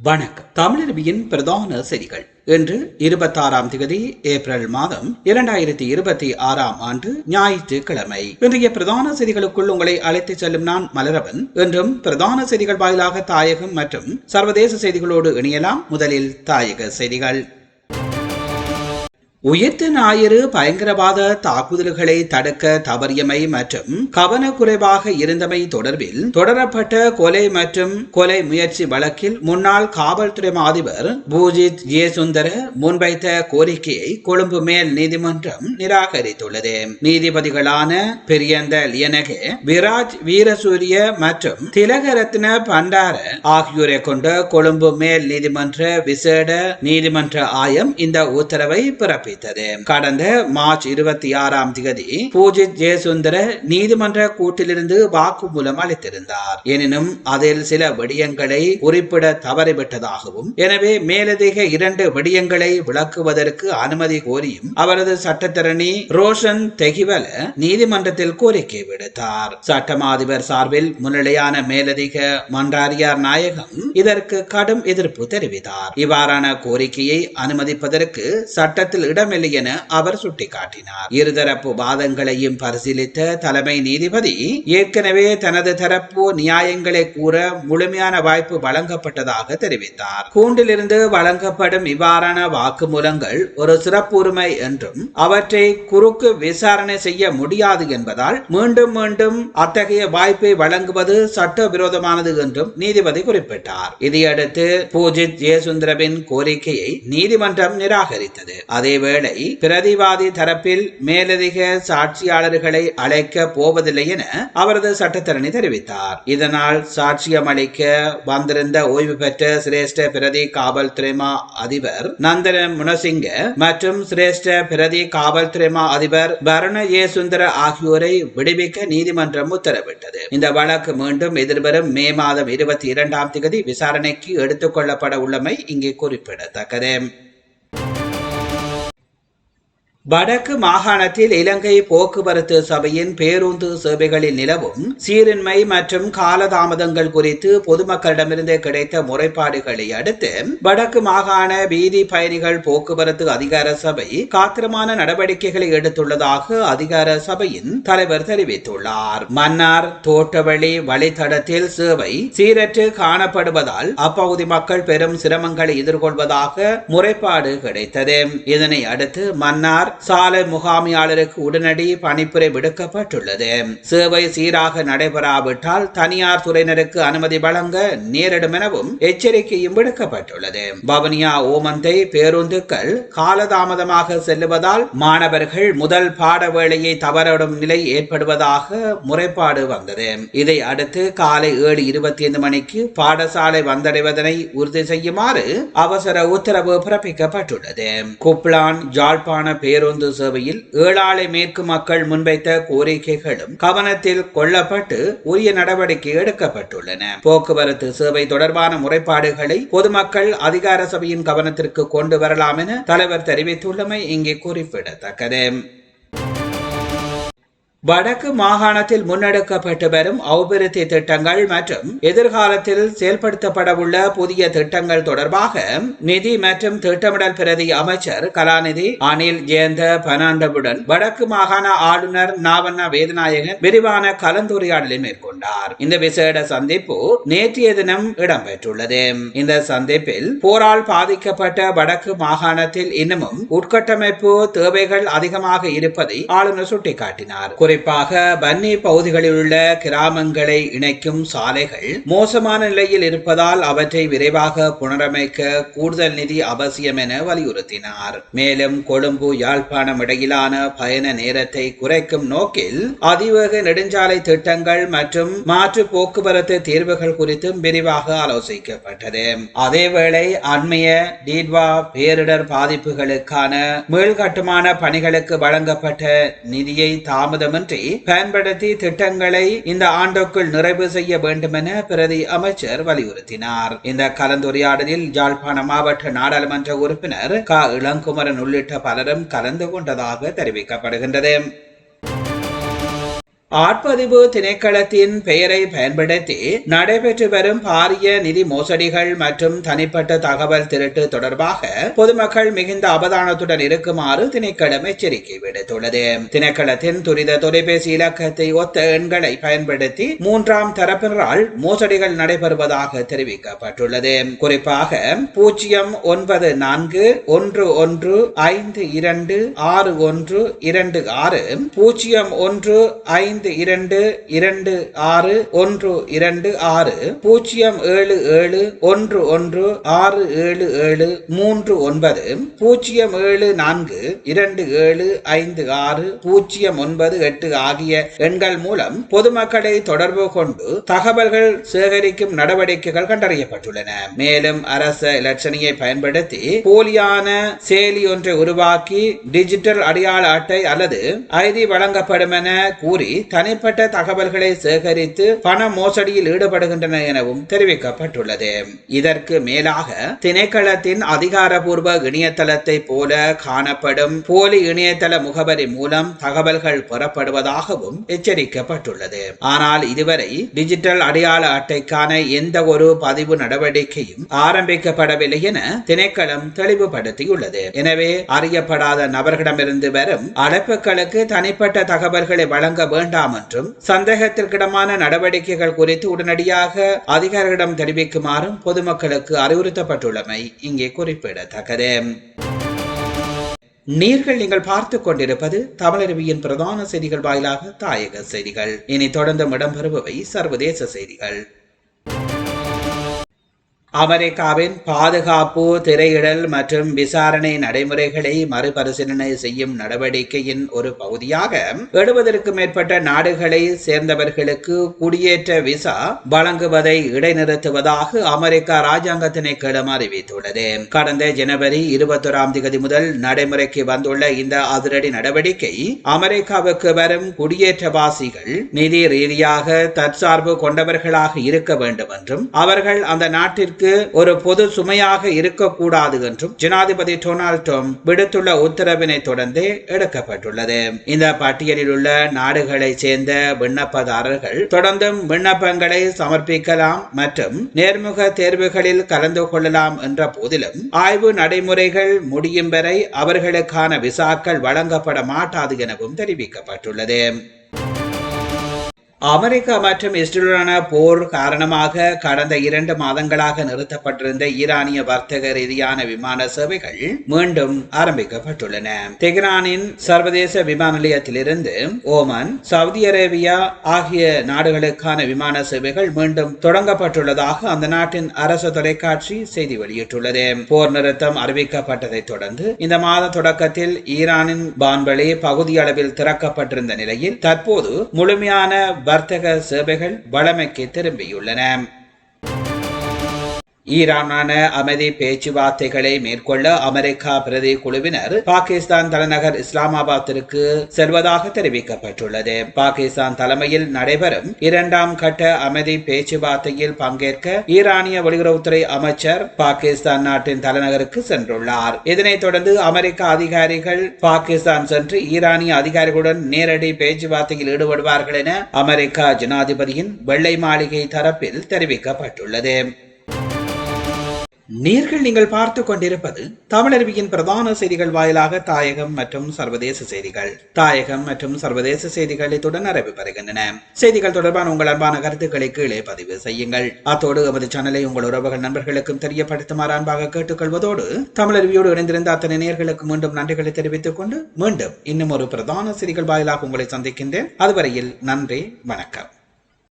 வணக்கம். தமிழருவியின் பிரதான செய்திகள். இன்று 26ஆம் தேதி ஏப்ரல் மாதம் 2026 ஞாயிற்றுக்கிழமை. இன்றைய பிரதான செய்திகளுக்குள் உங்களை அழைத்து செல்லும் நான் மலரவன். இன்றும் பிரதான செய்திகள் வாயிலாக தாயகம் மற்றும் சர்வதேச செய்திகளோடு இணையலாம். முதலில் தாயக செய்திகள். உயிர்த்த ஞாயிறு பயங்கரவாத தாக்குதல்களை தடுக்க தவறியமை மற்றும் கவனக்குறைவாக இருந்தமை தொடர்பில் தொடரப்பட்ட கொலை மற்றும் கொலை முயற்சி வழக்கில் முன்னாள் காவல்துறை அதிபர் பூஜித் ஜெயசுந்தர முன்வைத்த கோரிக்கையை கொழும்பு மேல் நீதிமன்றம் நிராகரித்துள்ளது. நீதிபதிகளான பிரியந்த லியனகே, விராஜ் வீரசூரிய மற்றும் திலகரத்ன பண்டார ஆகியோரை கொண்ட கொழும்பு மேல் நீதிமன்ற விசேட நீதிமன்ற ஆயம் இந்த உத்தரவை பிறப்பித்தது. கடந்த மார்ச் 26ஆம் தேதி பூஜித் ஜெயசுந்தர நீதிமன்ற கூட்டிலிருந்து வாக்குமூலம் அளித்திருந்தார். எனினும் அதில் சில விடயங்களை குறிப்பிட தவறிவிட்டதாகவும், எனவே மேலதிக 2 விடயங்களை விளக்குவதற்கு அனுமதி கோரியும் அவரது சட்டத்தரணி ரோஷன் தெகிவல நீதிமன்றத்தில் கோரிக்கை விடுத்தார். சட்டமாதிபர் சார்பில் முன்னிலையான மேலதிக மன்றாரியார் நாயகம் இதற்கு கடும் எதிர்ப்பு தெரிவித்தார். இவ்வாறான கோரிக்கையை அனுமதிப்பதற்கு சட்டத்தில் இடமில்லை என அவர் சுட்டிக்காட்டினார். இருதரப்பு வாதங்களையும் பரிசீலித்த தலைமை நீதிபதி ஏற்கனவே தனது தரப்பு நியாயங்களை கூற முழுமையான வாய்ப்பு வழங்கப்பட்டதாக தெரிவித்தார். கூண்டிலிருந்து வழங்கப்படும் இவ்வாறான வாக்குமூலங்கள் ஒரு சிறப்பு உரிமை என்றும் அவற்றை குறுக்கு விசாரணை செய்ய முடியாது என்பதால் மீண்டும் மீண்டும் அத்தகைய வாய்ப்பை வழங்குவது சட்டவிரோதமானது என்றும் நீதிபதி குறிப்பிட்டார். இதையடுத்து பூஜித் ஜெயசுந்தரவின் கோரிக்கையை நீதிமன்றம் நிராகரித்தது. அதேவேளை பிரதிவாதி தரப்பில் மேலதிக சாட்சியாளர்களை அழைக்க போவதில்லை என அவரது சட்டத்தரணி தெரிவித்தார். இதனால் சாட்சியம் அளிக்க வந்திருந்த ஓய்வு பெற்ற சிரேஷ்ட பிரதி காவல்துறை அதிபர் நந்தன முனசிங்க மற்றும் சிரேஷ்ட பிரதி காவல்துறை அதிபர் பரண ஜெயசுந்தர ஆகியோரை விடுவிக்க நீதிமன்றம் உத்தரவிட்டது. இந்த வழக்கு மீண்டும் எதிர்வரும் மே மாதம் 22ஆம் தேதி விசாரணைக்கு எடுத்துக் கொள்ளப்பட உள்ளமை இங்கே குறிப்பிடத்தக்கது. வடக்கு மாகாணத்தில் இலங்கை போக்குவரத்து சபையின் பேருந்து சேவைகளில் நிலவும் சீரின்மை மற்றும் காலதாமதங்கள் குறித்து பொதுமக்களிடமிருந்து கிடைத்த முறைப்பாடுகளை அடுத்து வடக்கு மாகாண வீதி பயணிகள் போக்குவரத்து அதிகார சபை காத்திரமான நடவடிக்கைகளை எடுத்துள்ளதாக அதிகார சபையின் தலைவர் தெரிவித்துள்ளார். மன்னார் தோட்டவழி வழித்தடத்தில் சேவை சீரற்று காணப்படுவதால் அப்பகுதி மக்கள் பெரும் சிரமங்களை எதிர்கொள்வதாக முறைப்பாடு கிடைத்தது. இதனை அடுத்து மன்னார் சாலை முகாமியாளருக்கு உடனடி பணிப்புரை விடுக்கப்பட்டுள்ளது. சேவை சீராக நடைபெறாவிட்டால் தனியார் துறையினருக்கு அனுமதி வழங்க நேரிடும் எனவும் எச்சரிக்கையும் விடுக்கப்பட்டுள்ளது. வவுனியா ஓமந்தை பேருந்துகள் காலதாமதமாக செல்லுவதால் மாணவர்கள் முதல் பாட வேளையை தவறவிடும் நிலை ஏற்படுவதாக முறைப்பாடு வந்தது. இதை அடுத்து காலை 7:25 மணிக்கு பாடசாலை வந்தடைவதனை உறுதி செய்யுமாறு அவசர உத்தரவு பிறப்பிக்கப்பட்டுள்ளது. குப்லான் யாழ்ப்பாண பேருந்து சேவையில் ஏழாலை மேற்கு மக்கள் முன்வைத்த கோரிக்கைகளும் கவனத்தில் கொள்ளப்பட்டு உரிய நடவடிக்கை எடுக்கப்பட்டுள்ளன. போக்குவரத்து சேவை தொடர்பான முறைப்பாடுகளை பொதுமக்கள் அதிகார சபையின் கவனத்திற்கு கொண்டு வரலாம் என தலைவர் தெரிவித்துள்ளமை இங்கே குறிப்பிடத்தக்கது. வடக்கு மாகாணத்தில் முன்னெடுக்கப்பட்டு வரும் அபிவிருத்தி திட்டங்கள் மற்றும் எதிர்காலத்தில் செயல்படுத்தப்படவுள்ள புதிய திட்டங்கள் தொடர்பாக நிதி மற்றும் திட்டமிடல் பிரதி அமைச்சர் கலாநிதி அனில் ஜெயந்த பனாண்டவுடன் வடக்கு மாகாண ஆளுநர் நாவண்ணா வேதநாயகன் விரிவான கலந்துரையாடலை மேற்கொண்டார். இந்த விசேட சந்திப்பு நேற்றைய தினம் இடம்பெற்றுள்ளது. இந்த சந்திப்பில் போரால் பாதிக்கப்பட்ட வடக்கு மாகாணத்தில் இன்னமும் உட்கட்டமைப்பு தேவைகள் அதிகமாக இருப்பதை ஆளுநர் சுட்டிக்காட்டினார். குறிப்பாக பன்னி பகுதிகளில் உள்ள கிராமங்களை இணைக்கும் சாலைகள் மோசமான நிலையில் இருப்பதால் அவற்றை விரைவாக புனரமைக்க கூடுதல் நிதி அவசியம் என வலியுறுத்தினார். மேலும் கொழும்பு யாழ்ப்பாணம் இடையிலான பயண நேரத்தை குறைக்கும் நோக்கில் அதிவேக நெடுஞ்சாலை திட்டங்கள் மற்றும் மாற்று போக்குவரத்து தீர்வுகள் குறித்தும் விரிவாக ஆலோசிக்கப்பட்டது. அதேவேளை அண்மைய டீட்வா பேரிடர் பாதிப்புகளுக்கான மீள்கட்டுமான பணிகளுக்கு வழங்கப்பட்ட நிதியை தாமதம் பயன்படுத்தி திட்டங்களை இந்த ஆண்டுக்குள் நிறைவு செய்ய வேண்டும் என பிரதி அமைச்சர் வலியுறுத்தினார். இந்த கலந்துரையாடலில் யாழ்ப்பாண மாவட்ட நாடாளுமன்ற உறுப்பினர் க இளங்குமரன் உள்ளிட்ட பலரும் கலந்து கொண்டதாக தெரிவிக்கப்படுகின்றது. ஆட்பதிவு திணைக்களத்தின் பெயரை பயன்படுத்தி நடைபெற்று வரும் பாரிய நிதி மோசடிகள் மற்றும் தனிப்பட்ட தகவல் திருட்டு தொடர்பாக பொதுமக்கள் மிகுந்த அவதானத்துடன் இருக்குமாறு திணைக்களம் எச்சரிக்கை விடுத்துள்ளது. திணைக்களத்தின் துரித தொலைபேசி இலக்கத்தை ஒத்த எண்களை பயன்படுத்தி மூன்றாம் தரப்பினரால் மோசடிகள் நடைபெறுவதாக தெரிவிக்கப்பட்டுள்ளது. குறிப்பாக 0915126 074275609 ஆகிய எண்கள் மூலம் பொதுமக்களை தொடர்பு கொண்டு தகவல்கள் சேகரிக்கும் நடவடிக்கைகள் கண்டறியப்பட்டுள்ளன. மேலும் அரச இலட்சணையை பயன்படுத்தி போலியான செயலி ஒன்றை உருவாக்கி டிஜிட்டல் அடையாள அட்டை அல்லது ஐடி வழங்கப்படும் என கூறி தனிப்பட்ட தகவல்களை சேகரித்து பண மோசடியில் ஈடுபடுகின்றன எனவும் தெரிவிக்கப்பட்டுள்ளது. இதற்கு மேலாக திணைக்களத்தின் அதிகாரப்பூர்வ இணையதளத்தை போல காணப்படும் போலி இணையதள முகவரி மூலம் தகவல்கள் பெறப்படுவதாகவும் எச்சரிக்கப்பட்டுள்ளது. ஆனால் இதுவரை டிஜிட்டல் அடையாள அட்டைக்கான எந்த ஒரு பதிவு நடவடிக்கையும் ஆரம்பிக்கப்படவில்லை என திணைக்களம் தெளிவுபடுத்தியுள்ளது. எனவே அறியப்படாத நபர்களிடமிருந்து வரும் அழைப்புகளுக்கு தனிப்பட்ட தகவல்களை வழங்க வேண்டாம் என்றும் சந்தேகத்திற்கிடமான நடவடிக்கைகள் குறித்து உடனடியாக அதிகாரிகளிடம் தெரிவிக்குமாறும் பொதுமக்களுக்கு அறிவுறுத்தப்பட்டுள்ளமை இங்கே குறிப்பிடத்தக்கது. நீங்கள் பார்த்துக் கொண்டிருப்பது தமிழருவியின் பிரதான செய்திகள் வாயிலாக தாயக செய்திகள். இனி தொடர்ந்து இடம்பெறுபவை சர்வதேச செய்திகள். அமெரிக்காவின் பாதுகாப்பு திரையிடல் மற்றும் விசாரணை நடைமுறைகளை மறுபரிசீலனை செய்யும் நடவடிக்கையின் ஒரு பகுதியாக 70க்கும் மேற்பட்ட நாடுகளை சேர்ந்தவர்களுக்கு குடியேற்ற விசா வழங்குவதை இடைநிறுத்துவதாக அமெரிக்கா ராஜாங்க திணைக்களம் அறிவித்துள்ளது. கடந்த ஜனவரி 21 முதல் நடைமுறைக்கு வந்துள்ள இந்த அதிரடி நடவடிக்கை அமெரிக்காவுக்கு வரும் குடியேற்றவாசிகள் நிதி ரீதியாக தற்சார்பு கொண்டவர்களாக இருக்க வேண்டும் என்றும் அவர்கள் அந்த நாட்டிற்கு ஒரு பொது சுமையாக இருக்கக்கூடாது என்றும் ஜனாதிபதி டொனால்ட் ட்ரம்ப் விடுத்துள்ள உத்தரவினை தொடர்ந்து எடுக்கப்பட்டுள்ளது. இந்த பட்டியலில் உள்ள நாடுகளை சேர்ந்த விண்ணப்பதாரர்கள் தொடர்ந்தும் விண்ணப்பங்களை சமர்ப்பிக்கலாம் மற்றும் நேர்முக தேர்வுகளில் கலந்து கொள்ளலாம் என்ற போதிலும் ஆய்வு நடைமுறைகள் முடியும் வரை அவர்களுக்கான விசாக்கள் வழங்கப்பட மாட்டாது எனவும் தெரிவிக்கப்பட்டுள்ளது. அமெரிக்கா மற்றும் இஸ்ரேலுடனான போர் காரணமாக கடந்த 2 மாதங்களாக நிறுத்தப்பட்டிருந்த ஈரானிய வர்த்தக ரீதியான விமான சேவைகள் மீண்டும் ஆரம்பிக்கப்பட்டுள்ளன. தெஹ்ரானின் சர்வதேச விமான நிலையத்திலிருந்து ஓமன், சவுதி அரேபியா ஆகிய நாடுகளுக்கான விமான சேவைகள் மீண்டும் தொடங்கப்பட்டுள்ளதாக அந்த நாட்டின் அரசு தொலைக்காட்சி செய்தி வெளியிட்டுள்ளது. போர் நிறுத்தம் அறிவிக்கப்பட்டதை தொடர்ந்து இந்த மாத தொடக்கத்தில் ஈரானின் வான்வெளி பகுதி அளவில் திறக்கப்பட்டிருந்த நிலையில் தற்போது முழுமையான வர்த்தக சேவைகள் வழமைக்கு திரும்பியுள்ளன. ஈரானான அமைதி பேச்சுவார்த்தைகளை மேற்கொள்ள அமெரிக்கா பிரதி குழுவினர் பாகிஸ்தான் தலைநகர் இஸ்லாமாபாத்திற்கு செல்வதாக தெரிவிக்கப்பட்டுள்ளது. பாகிஸ்தான் தலைமையில் நடைபெறும் 2ஆம் கட்ட அமைதி பேச்சுவார்த்தையில் பங்கேற்க ஈரானிய வெளியுறவுத்துறை அமைச்சர் பாகிஸ்தான் நாட்டின் தலைநகருக்கு சென்றுள்ளார். இதனைத் தொடர்ந்து அமெரிக்க அதிகாரிகள் பாகிஸ்தான் சென்று ஈரானிய அதிகாரிகளுடன் நேரடி பேச்சுவார்த்தையில் ஈடுபடுவார்கள் என அமெரிக்கா ஜனாதிபதியின் வெள்ளை மாளிகை தரப்பில் தெரிவிக்கப்பட்டுள்ளது. நீங்கள் பார்த்துக் கொண்டிருப்பது தமிழருவியின் பிரதான செய்திகள் வாயிலாக தாயகம் மற்றும் சர்வதேச செய்திகள். தாயகம் மற்றும் சர்வதேச செய்திகள் இத்துடன் நிறைவு பெறுகின்றன. செய்திகள் தொடர்பான உங்கள் அன்பான கருத்துக்களை கீழே பதிவு செய்யுங்கள். அத்தோடு எமது சேனலை உங்கள் உறவுகள் நண்பர்களுக்கும் தெரியப்படுத்துமாறு அன்பாக கேட்டுக்கொள்வதோடு தமிழருவியோடு இணைந்திருந்த அத்தனை நேயர்களுக்கு மீண்டும் நன்றிகளை தெரிவித்துக் கொண்டு மீண்டும் இன்னும் ஒரு பிரதான செய்திகள் வாயிலாக உங்களை சந்திக்கின்றேன். அதுவரையில் நன்றி, வணக்கம்.